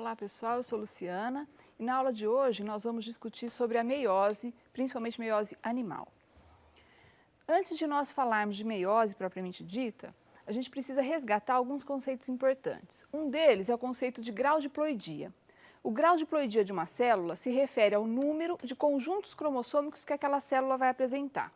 Olá pessoal, eu sou Luciana e na aula de hoje nós vamos discutir sobre a meiose, principalmente meiose animal. Antes de nós falarmos de meiose propriamente dita, a gente precisa resgatar alguns conceitos importantes. Um deles é o conceito de grau de ploidia. O grau de ploidia de uma célula se refere ao número de conjuntos cromossômicos que aquela célula vai apresentar.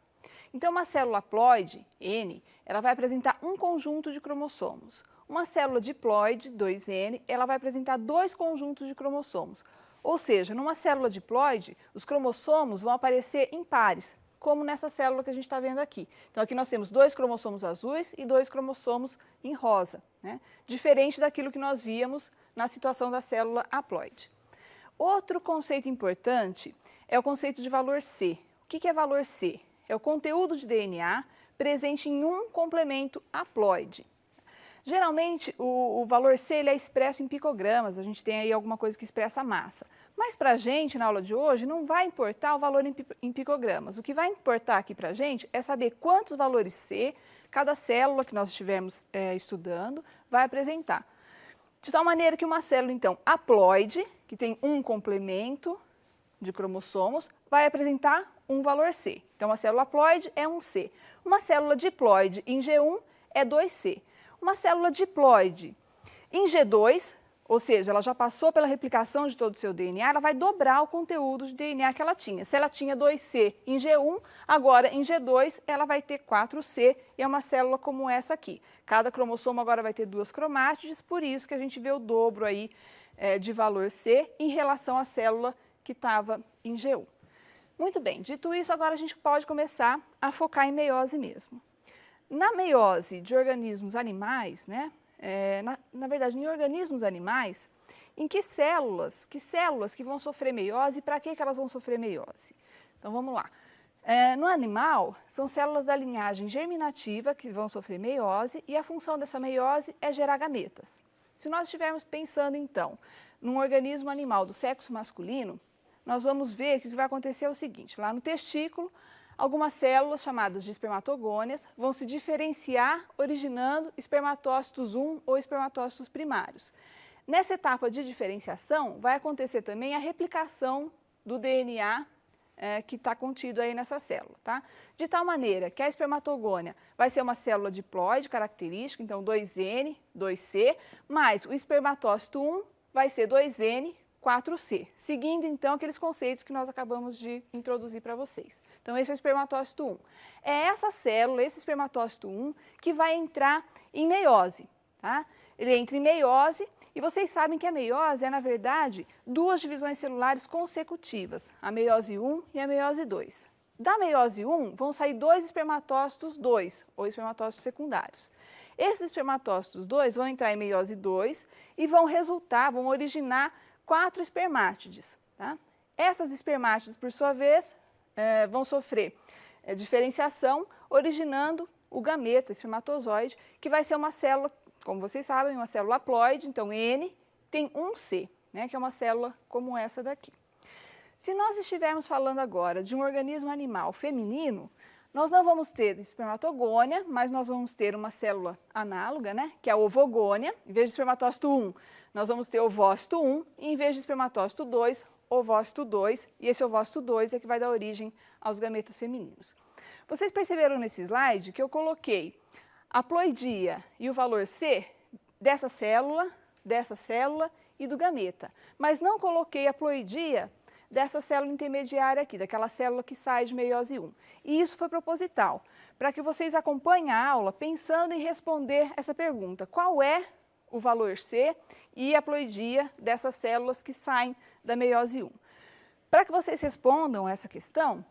Então, uma célula haploide, N, ela vai apresentar um conjunto de cromossomos. Uma célula diploide, 2N, ela vai apresentar dois conjuntos de cromossomos. Ou seja, numa célula diploide, os cromossomos vão aparecer em pares, como nessa célula que a gente está vendo aqui. Então, aqui nós temos dois cromossomos azuis e dois cromossomos em rosa, né? Diferente daquilo que nós víamos na situação da célula haploide. Outro conceito importante é o conceito de valor C. O que é valor C? É o conteúdo de DNA presente em um complemento haploide. Geralmente, o valor C ele é expresso em picogramas, a gente tem aí alguma coisa que expressa a massa. Mas para a gente, na aula de hoje, não vai importar o valor em picogramas. O que vai importar aqui para a gente é saber quantos valores C cada célula que nós estivermos estudando vai apresentar. De tal maneira que uma célula, então, haploide, que tem um complemento de cromossomos, vai apresentar um valor C. Então, uma célula haploide é 1C. Uma célula diploide em G1 é 2C. Uma célula diploide em G2, ou seja, ela já passou pela replicação de todo o seu DNA, ela vai dobrar o conteúdo de DNA que ela tinha. Se ela tinha 2C em G1, agora em G2 ela vai ter 4C e é uma célula como essa aqui. Cada cromossomo agora vai ter duas cromátides, por isso que a gente vê o dobro aí de valor C em relação à célula que estava em G1. Muito bem, dito isso, agora a gente pode começar a focar em meiose mesmo. Na meiose de organismos animais, né, na verdade, em organismos animais, em que células que vão sofrer meiose e para que elas vão sofrer meiose? Então, vamos lá. No animal, são células da linhagem germinativa que vão sofrer meiose e a função dessa meiose é gerar gametas. Se nós estivermos pensando, então, num organismo animal do sexo masculino, nós vamos ver que o que vai acontecer é o seguinte, lá no testículo, algumas células chamadas de espermatogônias vão se diferenciar originando espermatócitos 1 ou espermatócitos primários. Nessa etapa de diferenciação vai acontecer também a replicação do DNA que está contido aí nessa célula, tá? De tal maneira que a espermatogônia vai ser uma célula diploide característica, então 2N, 2C, mas o espermatócito 1 vai ser 2N, 4C, seguindo então aqueles conceitos que nós acabamos de introduzir para vocês. Então, esse é o espermatócito 1. É essa célula, esse espermatócito 1, que vai entrar em meiose, tá? Ele entra em meiose e vocês sabem que a meiose é, na verdade, duas divisões celulares consecutivas, a meiose 1 e a meiose 2. Da meiose 1 vão sair dois espermatócitos 2, ou espermatócitos secundários. Esses espermatócitos 2 vão entrar em meiose 2 e vão originar 4 espermátides, tá? Essas espermátides, por sua vez, vão sofrer diferenciação, originando o gameta, espermatozoide, que vai ser uma célula, como vocês sabem, uma célula haploide, então N tem 1C, né, que é uma célula como essa daqui. Se nós estivermos falando agora de um organismo animal feminino, nós não vamos ter espermatogônia, mas nós vamos ter uma célula análoga, né, que é a ovogônia. Em vez de espermatócito 1, nós vamos ter ovócito 1, e em vez de espermatócito 2, ovócito 2, e esse ovócito 2 é que vai dar origem aos gametas femininos. Vocês perceberam nesse slide que eu coloquei a ploidia e o valor C dessa célula e do gameta, mas não coloquei a ploidia dessa célula intermediária aqui, daquela célula que sai de meiose 1. E isso foi proposital, para que vocês acompanhem a aula pensando em responder essa pergunta: qual é o valor C e a ploidia dessas células que saem da meiose 1. Para que vocês respondam essa questão,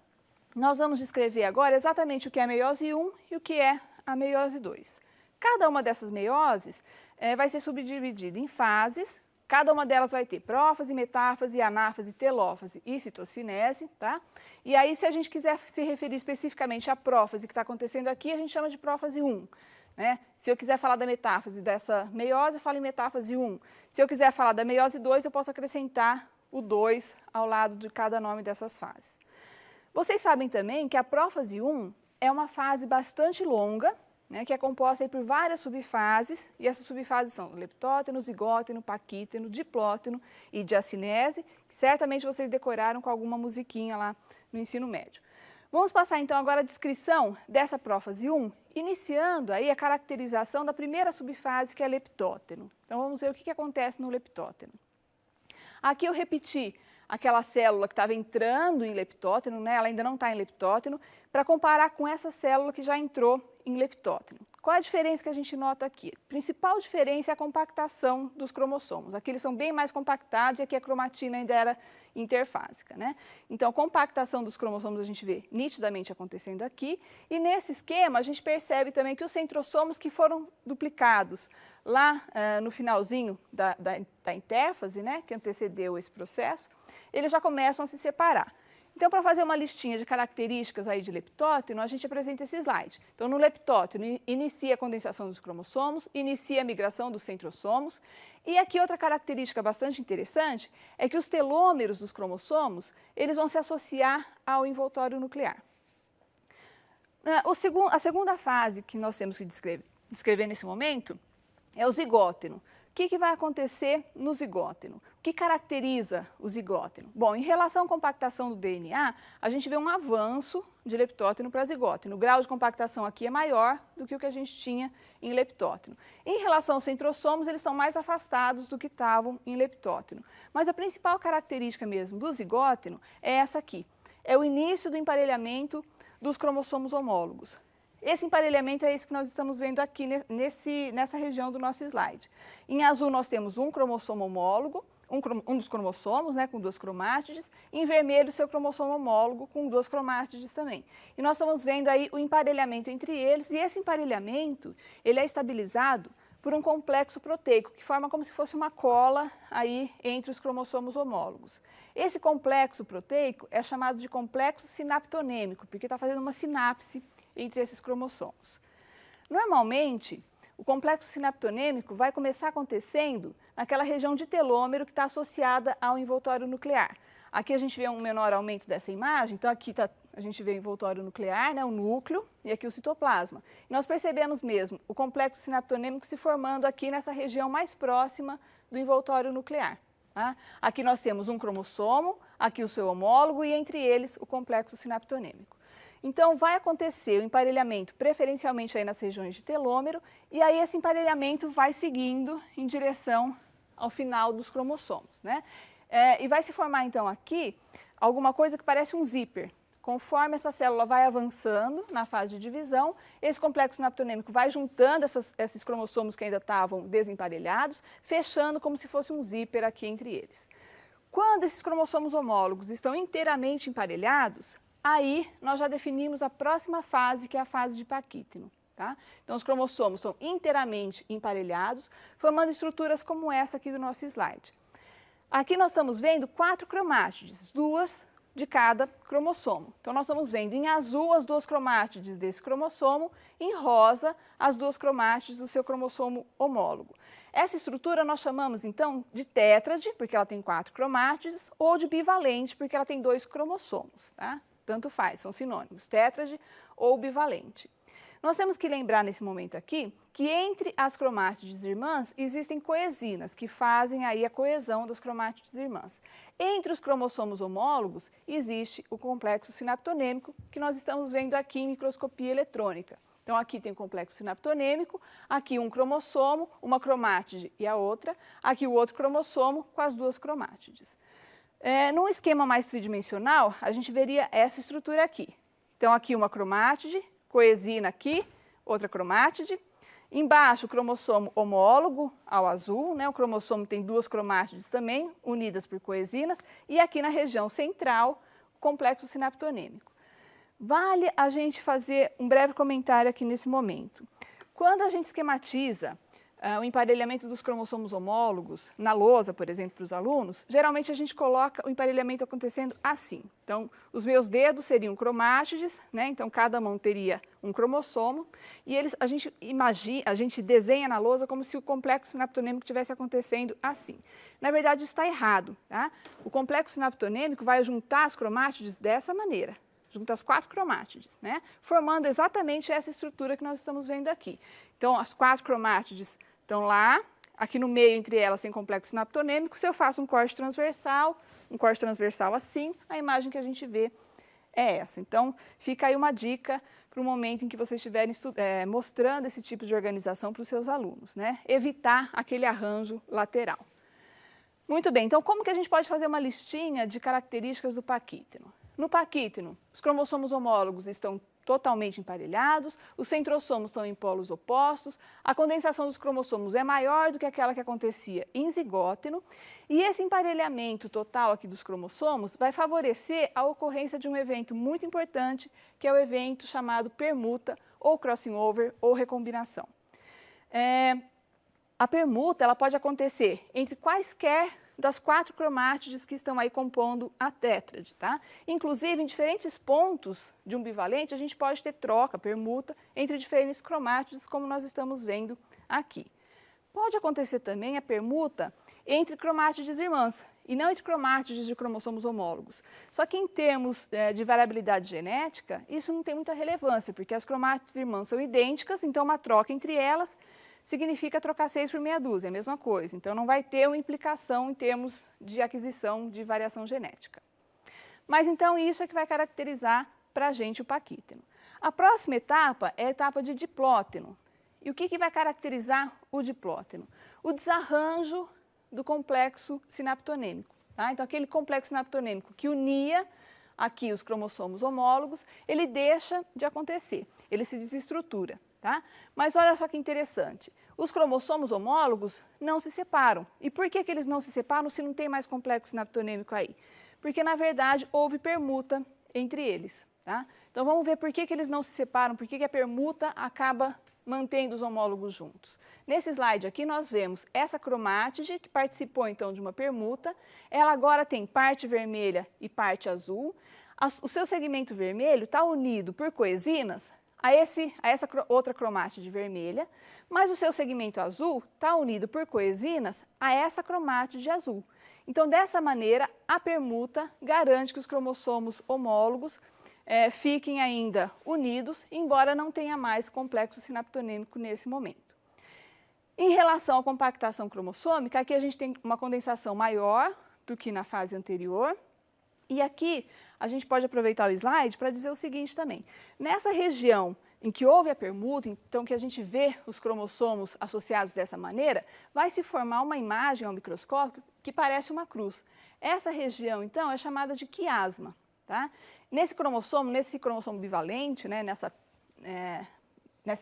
nós vamos descrever agora exatamente o que é a meiose 1 e o que é a meiose 2. Cada uma dessas meioses vai ser subdividida em fases, cada uma delas vai ter prófase, metáfase, anáfase, telófase e citocinese, tá? E aí, se a gente quiser se referir especificamente à prófase que está acontecendo aqui, a gente chama de prófase 1. Né? Se eu quiser falar da metáfase dessa meiose, eu falo em metáfase 1. Se eu quiser falar da meiose 2, eu posso acrescentar o 2 ao lado de cada nome dessas fases. Vocês sabem também que a prófase 1 é uma fase bastante longa, né, que é composta aí por várias subfases, e essas subfases são leptóteno, zigóteno, paquíteno, diplóteno e diacinese, que certamente vocês decoraram com alguma musiquinha lá no ensino médio. Vamos passar então agora a descrição dessa prófase 1, iniciando aí a caracterização da primeira subfase, que é leptóteno. Então vamos ver o que acontece no leptóteno. Aqui eu repeti aquela célula que estava entrando em leptóteno, né? Ela ainda não está em leptóteno, para comparar com essa célula que já entrou em leptóteno. Qual é a diferença que a gente nota aqui? A principal diferença é a compactação dos cromossomos. Aqui eles são bem mais compactados e aqui a cromatina ainda era interfásica, né? Então, a compactação dos cromossomos a gente vê nitidamente acontecendo aqui. E nesse esquema, a gente percebe também que os centrossomos que foram duplicados lá no finalzinho da intérfase, né, que antecedeu esse processo, eles já começam a se separar. Então, para fazer uma listinha de características aí de leptóteno, a gente apresenta esse slide. Então, no leptóteno, inicia a condensação dos cromossomos, inicia a migração dos centrossomos. E aqui outra característica bastante interessante é que os telômeros dos cromossomos, eles vão se associar ao envoltório nuclear. A segunda fase que nós temos que descrever nesse momento é o zigóteno. O que vai acontecer no zigóteno? O que caracteriza o zigóteno? Bom, em relação à compactação do DNA, a gente vê um avanço de leptóteno para zigóteno. O grau de compactação aqui é maior do que o que a gente tinha em leptóteno. Em relação aos centrossomos, eles estão mais afastados do que estavam em leptóteno. Mas a principal característica mesmo do zigóteno é essa aqui. É o início do emparelhamento dos cromossomos homólogos. Esse emparelhamento é esse que nós estamos vendo aqui nessa região do nosso slide. Em azul nós temos um cromossomo homólogo, um dos cromossomos, né, com duas cromátides. Em vermelho, seu cromossomo homólogo com duas cromátides também. E nós estamos vendo aí o emparelhamento entre eles, e esse emparelhamento ele é estabilizado por um complexo proteico, que forma como se fosse uma cola aí entre os cromossomos homólogos. Esse complexo proteico é chamado de complexo sinaptonêmico, porque está fazendo uma sinapse entre esses cromossomos. Normalmente, o complexo sinaptonêmico vai começar acontecendo naquela região de telômero que está associada ao envoltório nuclear. Aqui a gente vê um menor aumento dessa imagem, então aqui a gente vê o envoltório nuclear, né, o núcleo, e aqui o citoplasma. E nós percebemos mesmo o complexo sinaptonêmico se formando aqui nessa região mais próxima do envoltório nuclear. Tá? Aqui nós temos um cromossomo, aqui o seu homólogo e entre eles o complexo sinaptonêmico. Então, vai acontecer o emparelhamento preferencialmente aí nas regiões de telômero, e aí esse emparelhamento vai seguindo em direção ao final dos cromossomos, né? E vai se formar, então, aqui alguma coisa que parece um zíper. Conforme essa célula vai avançando na fase de divisão, esse complexo sinaptonêmico vai juntando esses cromossomos que ainda estavam desemparelhados, fechando como se fosse um zíper aqui entre eles. Quando esses cromossomos homólogos estão inteiramente emparelhados, aí nós já definimos a próxima fase, que é a fase de paquíteno. Tá? Então, os cromossomos são inteiramente emparelhados, formando estruturas como essa aqui do nosso slide. Aqui nós estamos vendo 4 cromátides, 2 de cada cromossomo. Então, nós estamos vendo em azul as 2 cromátides desse cromossomo, em rosa as 2 cromátides do seu cromossomo homólogo. Essa estrutura nós chamamos, então, de tétrade, porque ela tem 4 cromátides, ou de bivalente, porque ela tem 2 cromossomos. Tá? Tanto faz, são sinônimos, tétrade ou bivalente. Nós temos que lembrar nesse momento aqui que entre as cromátides irmãs existem coesinas, que fazem aí a coesão das cromátides irmãs. Entre os cromossomos homólogos existe o complexo sinaptonêmico, que nós estamos vendo aqui em microscopia eletrônica. Então, aqui tem o complexo sinaptonêmico, aqui um cromossomo, uma cromátide e a outra, aqui o outro cromossomo com as 2 cromátides. Num esquema mais tridimensional, a gente veria essa estrutura aqui. Então, aqui uma cromátide, coesina aqui, outra cromátide. Embaixo, o cromossomo homólogo ao azul, né? O cromossomo tem 2 cromátides também, unidas por coesinas. E aqui na região central, o complexo sinaptonêmico. Vale a gente fazer um breve comentário aqui nesse momento. Quando a gente esquematiza o emparelhamento dos cromossomos homólogos na lousa, por exemplo, para os alunos, geralmente a gente coloca o emparelhamento acontecendo assim. Então, os meus dedos seriam cromátides, né? Então cada mão teria um cromossomo, e a gente desenha na lousa como se o complexo sinaptonêmico estivesse acontecendo assim. Na verdade, isso está errado. Tá? O complexo sinaptonêmico vai juntar as cromátides dessa maneira. junta as 4 cromátides, né? Formando exatamente essa estrutura que nós estamos vendo aqui. Então, as 4 cromátides estão lá, aqui no meio, entre elas, tem complexo sinaptonêmico. Se eu faço um corte transversal assim, a imagem que a gente vê é essa. Então, fica aí uma dica para o momento em que vocês estiverem mostrando esse tipo de organização para os seus alunos, né? Evitar aquele arranjo lateral. Muito bem, então como que a gente pode fazer uma listinha de características do paquíteno? No paquíteno, os cromossomos homólogos estão totalmente emparelhados, os centrossomos estão em polos opostos, a condensação dos cromossomos é maior do que aquela que acontecia em zigóteno, e esse emparelhamento total aqui dos cromossomos vai favorecer a ocorrência de um evento muito importante, que é o evento chamado permuta, ou crossing over, ou recombinação. A permuta ela pode acontecer entre quaisquer das 4 cromátides que estão aí compondo a tétrade, tá? Inclusive, em diferentes pontos de um bivalente, a gente pode ter troca, permuta, entre diferentes cromátides, como nós estamos vendo aqui. Pode acontecer também a permuta entre cromátides irmãs, e não entre cromátides de cromossomos homólogos. Só que em termos de variabilidade genética, isso não tem muita relevância, porque as cromátides irmãs são idênticas, então uma troca entre elas significa trocar 6 por meia dúzia, é a mesma coisa. Então, não vai ter uma implicação em termos de aquisição de variação genética. Mas, então, isso é que vai caracterizar para a gente o paquíteno. A próxima etapa é a etapa de diplóteno. E o que vai caracterizar o diplóteno? O desarranjo do complexo sinaptonêmico. Tá? Então, aquele complexo sinaptonêmico que unia aqui os cromossomos homólogos, ele deixa de acontecer, ele se desestrutura. Tá? Mas olha só que interessante, os cromossomos homólogos não se separam. E por que eles não se separam se não tem mais complexo sinaptonêmico aí? Porque, na verdade, houve permuta entre eles. Tá? Então, vamos ver por que eles não se separam, por que a permuta acaba mantendo os homólogos juntos. Nesse slide aqui, nós vemos essa cromátide, que participou, então, de uma permuta. Ela agora tem parte vermelha e parte azul. O seu segmento vermelho está unido por coesinas a essa outra cromátide vermelha, mas o seu segmento azul está unido por coesinas a essa cromátide azul. Então, dessa maneira, a permuta garante que os cromossomos homólogos fiquem ainda unidos, embora não tenha mais complexo sinaptonêmico nesse momento. Em relação à compactação cromossômica, aqui a gente tem uma condensação maior do que na fase anterior. E aqui a gente pode aproveitar o slide para dizer o seguinte também. Nessa região em que houve a permuta, então que a gente vê os cromossomos associados dessa maneira, vai se formar uma imagem ao microscópio que parece uma cruz. Essa região, então, é chamada de quiasma. Tá? Nesse cromossomo bivalente, né, nessa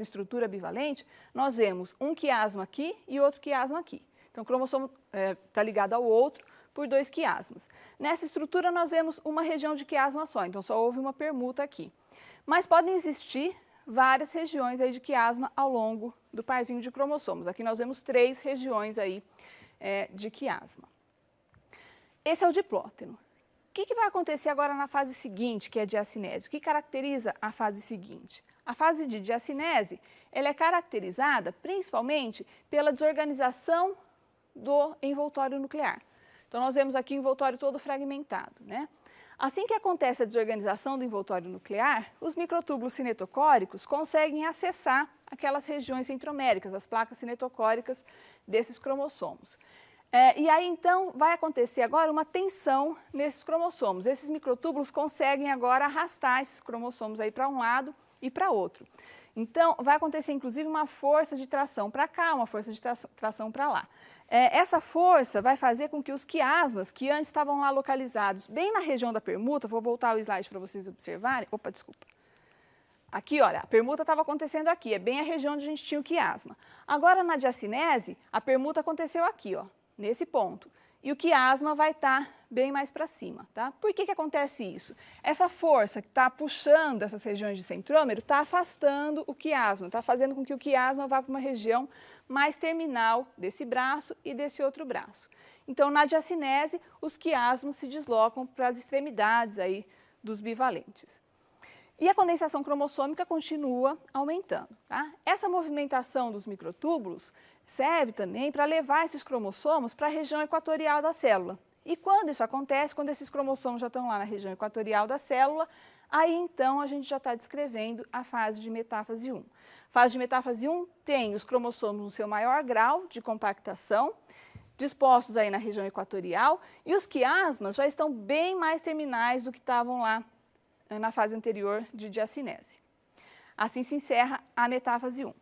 estrutura bivalente, nós vemos um quiasma aqui e outro quiasma aqui. Então, o cromossomo está ligado ao outro por 2 quiasmas. Nessa estrutura, nós vemos uma região de quiasma só, então só houve uma permuta aqui. Mas podem existir várias regiões aí de quiasma ao longo do parzinho de cromossomos. Aqui nós vemos 3 regiões aí, de quiasma. Esse é o diplóteno. O que vai acontecer agora na fase seguinte, que é a diacinese? O que caracteriza a fase seguinte? A fase de diacinese, ela é caracterizada principalmente pela desorganização do envoltório nuclear. Então, nós vemos aqui o envoltório todo fragmentado, né? Assim que acontece a desorganização do envoltório nuclear, os microtúbulos cinetocóricos conseguem acessar aquelas regiões centroméricas, as placas cinetocóricas desses cromossomos. E aí, então, vai acontecer agora uma tensão nesses cromossomos. Esses microtúbulos conseguem agora arrastar esses cromossomos aí para um lado e para outro. Então, vai acontecer, inclusive, uma força de tração para cá, uma força de tração para lá. Essa força vai fazer com que os quiasmas, que antes estavam lá localizados bem na região da permuta, vou voltar o slide para vocês observarem. Opa, desculpa. Aqui, olha, a permuta estava acontecendo aqui, é bem a região onde a gente tinha o quiasma. Agora, na diacinese, a permuta aconteceu aqui, ó, nesse ponto. E o quiasma vai estar bem mais para cima, tá? Por que acontece isso? Essa força que está puxando essas regiões de centrômero está afastando o quiasma, está fazendo com que o quiasma vá para uma região mais terminal desse braço e desse outro braço. Então, na diacinese, os quiasmas se deslocam para as extremidades aí dos bivalentes. E a condensação cromossômica continua aumentando, tá? Essa movimentação dos microtúbulos serve também para levar esses cromossomos para a região equatorial da célula. E quando isso acontece, quando esses cromossomos já estão lá na região equatorial da célula, aí então a gente já está descrevendo a fase de metáfase 1. Fase de metáfase 1 tem os cromossomos no seu maior grau de compactação, dispostos aí na região equatorial, e os quiasmas já estão bem mais terminais do que estavam lá na fase anterior de diacinese. Assim se encerra a metáfase 1.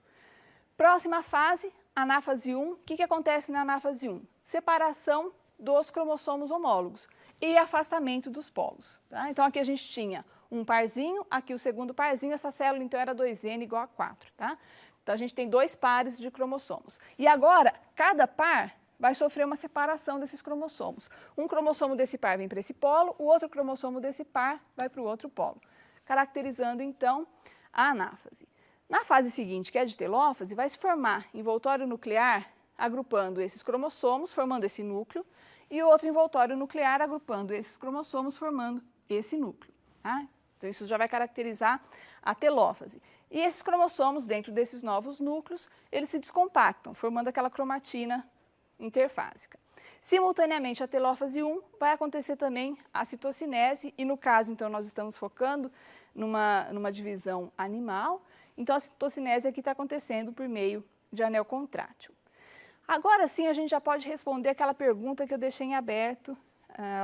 Próxima fase, anáfase 1. O que acontece na anáfase 1? Separação dos cromossomos homólogos e afastamento dos polos. Tá? Então, aqui a gente tinha um parzinho, aqui o segundo parzinho, essa célula então era 2N igual a 4. Tá? Então, a gente tem 2 pares de cromossomos. E agora, cada par vai sofrer uma separação desses cromossomos. Um cromossomo desse par vem para esse polo, o outro cromossomo desse par vai para o outro polo, caracterizando então a anáfase. Na fase seguinte, que é de telófase, vai se formar envoltório nuclear agrupando esses cromossomos, formando esse núcleo, e outro envoltório nuclear agrupando esses cromossomos, formando esse núcleo. Tá? Então, isso já vai caracterizar a telófase. E esses cromossomos, dentro desses novos núcleos, eles se descompactam, formando aquela cromatina interfásica. Simultaneamente, a telófase 1 vai acontecer também a citocinese, e no caso, então, nós estamos focando numa divisão animal, então a citocinese aqui está acontecendo por meio de anel contrátil. Agora sim, a gente já pode responder aquela pergunta que eu deixei em aberto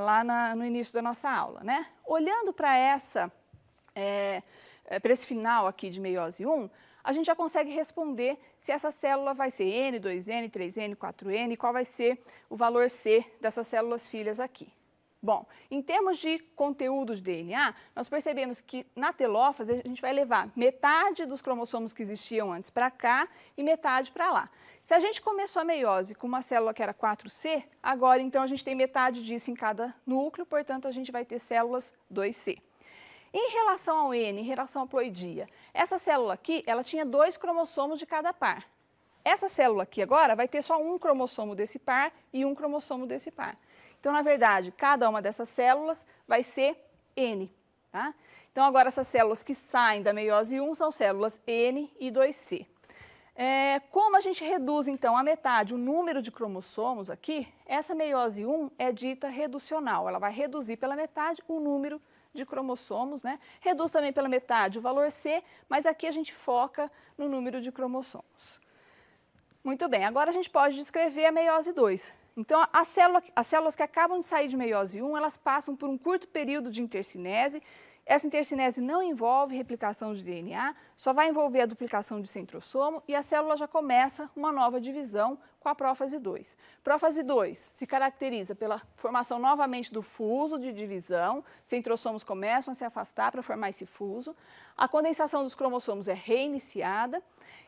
lá no início da nossa aula, né? Olhando para esse final aqui de meiose 1, a gente já consegue responder se essa célula vai ser N, 2N, 3N, 4N, qual vai ser o valor C dessas células filhas aqui. Bom, em termos de conteúdo de DNA, nós percebemos que na telófase a gente vai levar metade dos cromossomos que existiam antes para cá e metade para lá. Se a gente começou a meiose com uma célula que era 4C, agora então a gente tem metade disso em cada núcleo, portanto a gente vai ter células 2C. Em relação ao N, em relação à ploidia, essa célula aqui, ela tinha 2 cromossomos de cada par. Essa célula aqui agora vai ter só um cromossomo desse par e um cromossomo desse par. Então, na verdade, cada uma dessas células vai ser N. Tá? Então, agora essas células que saem da meiose 1 são células N e 2C. Como a gente reduz, então, a metade o número de cromossomos aqui, essa meiose 1 é dita reducional. Ela vai reduzir pela metade o número de cromossomos, né? Reduz também pela metade o valor C, mas aqui a gente foca no número de cromossomos. Muito bem, agora a gente pode descrever a meiose 2. Então, as células que acabam de sair de meiose 1, elas passam por um curto período de intercinese. Essa intercinese não envolve replicação de DNA, só vai envolver a duplicação de centrossomo e a célula já começa uma nova divisão com a prófase 2. Prófase 2 se caracteriza pela formação novamente do fuso de divisão, centrossomos começam a se afastar para formar esse fuso, a condensação dos cromossomos é reiniciada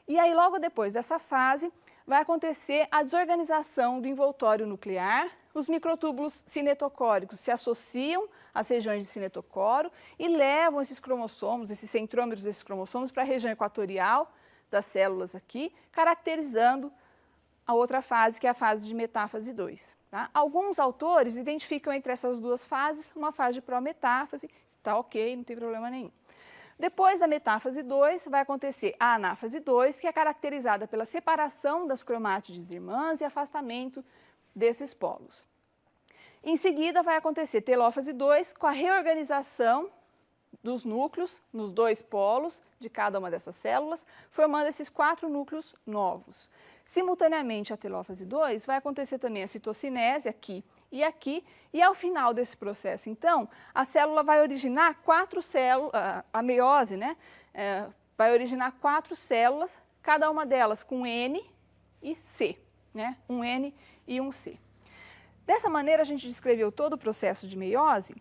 e aí logo depois dessa fase vai acontecer a desorganização do envoltório nuclear, os microtúbulos cinetocóricos se associam às regiões de cinetocoro e levam esses cromossomos, esses centrômeros desses cromossomos para a região equatorial das células aqui, caracterizando a outra fase, que é a fase de metáfase 2. Tá? Alguns autores identificam entre essas duas fases uma fase de prometáfase, está ok, não tem problema nenhum. Depois da metáfase 2, vai acontecer a anáfase 2, que é caracterizada pela separação das cromátides irmãs e afastamento desses polos. Em seguida, vai acontecer telófase 2, com a reorganização dos núcleos nos 2 polos de cada uma dessas células, formando esses 4 núcleos novos. Simultaneamente à telófase 2, vai acontecer também a citocinese aqui, e ao final desse processo, então, a célula vai originar 4 células, a meiose, né, vai originar 4 células, cada uma delas com N e C, né, um N e um C. Dessa maneira, a gente descreveu todo o processo de meiose,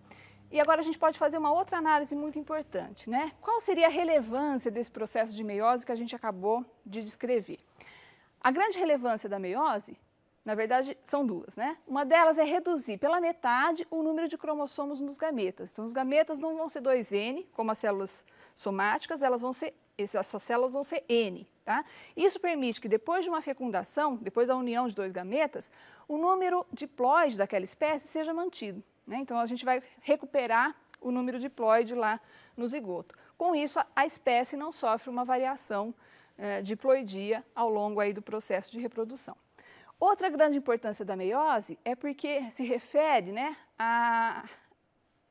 e agora a gente pode fazer uma outra análise muito importante, né? Qual seria a relevância desse processo de meiose que a gente acabou de descrever? A grande relevância da meiose, na verdade, são duas, né? Uma delas é reduzir pela metade o número de cromossomos nos gametas. Então, os gametas não vão ser 2N, como as células somáticas, essas células vão ser N, tá? Isso permite que depois de uma fecundação, depois da união de 2 gametas, o número diploide daquela espécie seja mantido, né? Então, a gente vai recuperar o número diploide lá no zigoto. Com isso, a espécie não sofre uma variação diploidia ao longo aí do processo de reprodução. Outra grande importância da meiose é porque se refere, né,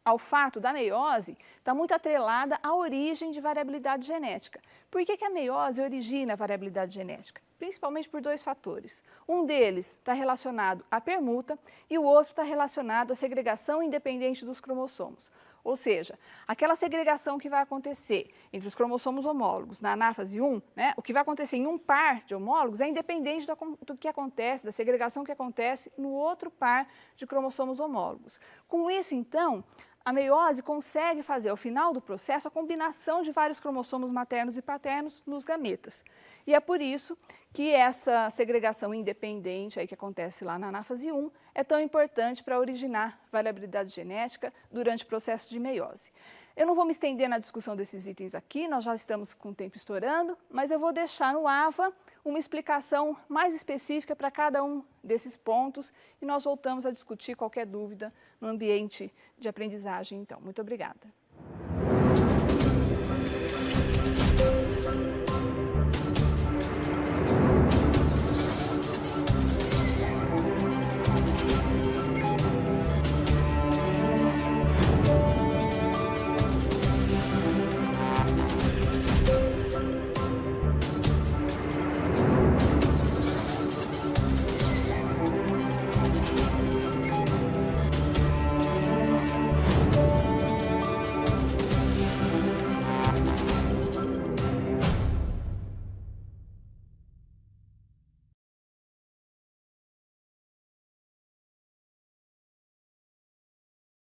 ao fato da meiose está muito atrelada à origem de variabilidade genética. Por que a meiose origina a variabilidade genética? Principalmente por dois fatores. Um deles está relacionado à permuta e o outro está relacionado à segregação independente dos cromossomos. Ou seja, aquela segregação que vai acontecer entre os cromossomos homólogos na anáfase 1, o que vai acontecer em um par de homólogos é independente do que acontece, da segregação que acontece no outro par de cromossomos homólogos. Com isso, então, a meiose consegue fazer, ao final do processo, a combinação de vários cromossomos maternos e paternos nos gametas. E é por isso que essa segregação independente aí que acontece lá na anáfase 1 é tão importante para originar variabilidade genética durante o processo de meiose. Eu não vou me estender na discussão desses itens aqui, nós já estamos com o tempo estourando, mas eu vou deixar no AVA uma explicação mais específica para cada um desses pontos e nós voltamos a discutir qualquer dúvida no ambiente de aprendizagem. Então, muito obrigada.